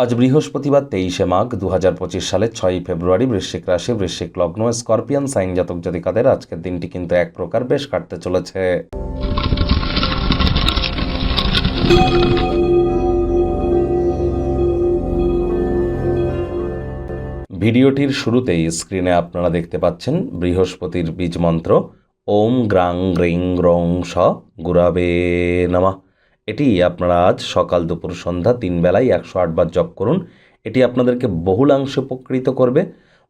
আজ বৃহস্পতিবার 23শে মাঘ 2025 সালের 6ই ফেব্রুয়ারি। বৃশ্চিক রাশি, বৃশ্চিক লগ্ন, স্করপিয়ান সাইন জাতক জাতিকাদের আজকের দিনটি কিন্তু এক প্রকার বেশ কাটতে চলেছে। ভিডিওটির শুরুতেই স্ক্রিনে আপনারা দেখতে পাচ্ছেন বৃহস্পতির বীজ মন্ত্র ওম গ্রাং গ্রিং রং স গুরাবে নমঃ। এটি আপনারা আজ সকাল দুপুর সন্ধ্যা 3 বেলায় 108 বার জপ করুন। এটি আপনাদেরকে বহুলাংশে উপকৃত করবে।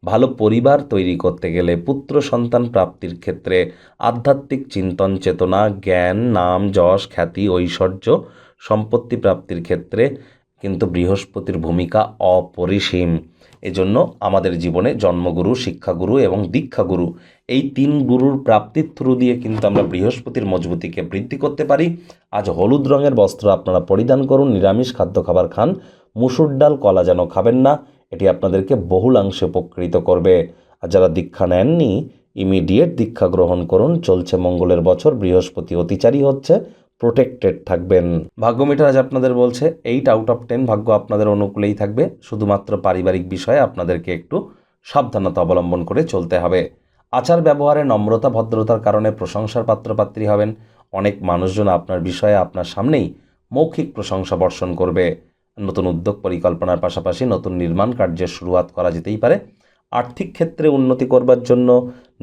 ভালো পরিবার তৈরি করতে গেলে, পুত্র সন্তান প্রাপ্তির ক্ষেত্রে, আধ্যাত্মিক চিন্তন চেতনা, জ্ঞান, নাম যশ খ্যাতি ঐশ্বর্য সম্পত্তি প্রাপ্তির ক্ষেত্রে কিন্তু বৃহস্পতির ভূমিকা অপরিসীম। এজন্য আমাদের জীবনে জন্মগুরু, শিক্ষাগুরু এবং দীক্ষাগুরু, এই 3 গুরুর প্রাপ্তির থ্রু দিয়ে কিন্তু আমরা বৃহস্পতির মজবুতিকে বৃদ্ধি করতে পারি। আজ হলুদ রঙের বস্ত্র আপনারা পরিধান করুন, নিরামিষ খাদ্য খাবার খান, মুসুর ডাল কলা যেন খাবেন না। এটি আপনাদেরকে বহুলাংশে উপকৃত করবে। আর যারা দীক্ষা নেননি, ইমিডিয়েট দীক্ষা গ্রহণ করুন। চলছে মঙ্গলের বছর, বৃহস্পতি অতিচারী হচ্ছে, প্রোটেক্টেড থাকবেন। ভাগ্য মিটার আজ আপনাদের বলছে 8 আউট অফ 10 ভাগ্য আপনাদের অনুকূলেই থাকবে। শুধুমাত্র পারিবারিক বিষয়ে আপনাদেরকে একটু সাবধানতা অবলম্বন করে চলতে হবে। আচার ব্যবহারে নম্রতা ভদ্রতার কারণে প্রশংসার পাত্রপাত্রী হবেন। অনেক মানুষজন আপনার বিষয়ে আপনার সামনেই মৌখিক প্রশংসা বর্ষণ করবে। নতুন উদ্যোগ পরিকল্পনার পাশাপাশি নতুন নির্মাণ কার্যের শুরুয়াত করা যেতেই পারে। আর্থিক ক্ষেত্রে উন্নতি করবার জন্য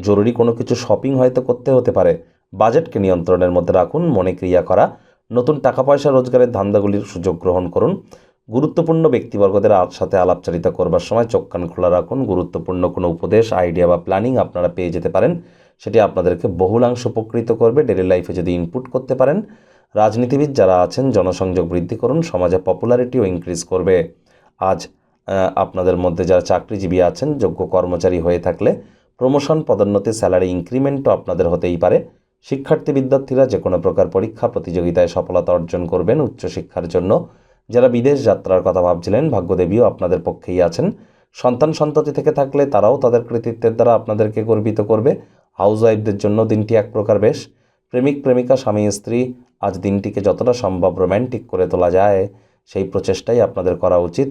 জরুরি কোনো কিছু শপিং হয়তো করতে হতে পারে। বাজেটকে নিয়ন্ত্রণের মধ্যে রাখুন। মনে ক্রিয়া করা, নতুন টাকা পয়সা রোজগারের ধান্দাগুলির সুযোগ গ্রহণ করুন। গুরুত্বপূর্ণ ব্যক্তিবর্গদের সাথে আলাপচারিতা করবার সময় চোখ কান খোলা রাখুন। গুরুত্বপূর্ণ কোনো উপদেশ, আইডিয়া বা প্ল্যানিং আপনারা পেয়ে যেতে পারেন। সেটি আপনাদেরকে বহুলাংশ উপকৃত করবে। ডেলি লাইফে যদি ইনপুট করতে পারেন। রাজনীতিবিদ যারা আছেন, জনসংযোগ বৃদ্ধি করুন। সমাজে পপুলারিটিও ইনক্রিজ করবে। আজ আপনাদের মধ্যে যারা চাকরিজীবী আছেন, যোগ্য কর্মচারী হয়ে থাকলে প্রমোশন, পদোন্নতি, স্যালারি ইনক্রিমেন্টও আপনাদের হতেই পারে। শিক্ষার্থী বিদ্যার্থীরা যে কোনো প্রকার পরীক্ষা প্রতিযোগিতায় সফলতা অর্জন করবেন উচ্চশিক্ষার জন্য। যারা বিদেশ যাত্রার কথা ভাবছিলেন, ভাগ্যদেবীও আপনাদের পক্ষেই আছেন। সন্তান সন্ততি থেকে থাকলে তারাও তাদের কৃতিত্বের দ্বারা আপনাদেরকে গর্বিত করবে। হাউস ওয়াইফদের জন্য দিনটি এক প্রকার বেশ। প্রেমিক প্রেমিকা, স্বামী স্ত্রী, আজ দিনটিকে যতটা সম্ভব রোম্যান্টিক করে তোলা যায় সেই প্রচেষ্টাই আপনাদের করা উচিত।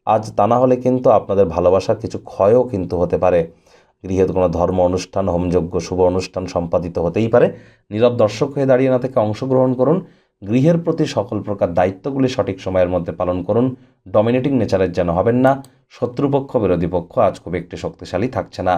আজ তা না হলে কিন্তু আপনাদের ভালোবাসার কিছু ক্ষয়ও কিন্তু হতে পারে। গৃহে কোনো ধর্ম অনুষ্ঠান, হোমযজ্ঞ, শুভ অনুষ্ঠান সম্পাদিত হতেই পারে। নীরব দর্শক হয়ে দাঁড়িয়ে না থেকে অংশগ্রহণ করুন। গৃহের প্রতি সকল প্রকার দায়িত্বগুলি সঠিক সময়ের মধ্যে পালন করুন। ডমিনেটিং নেচারের যেন হবেন না। শত্রুপক্ষ, বিরোধী পক্ষ আজ খুব একটি শক্তিশালী থাকছে না।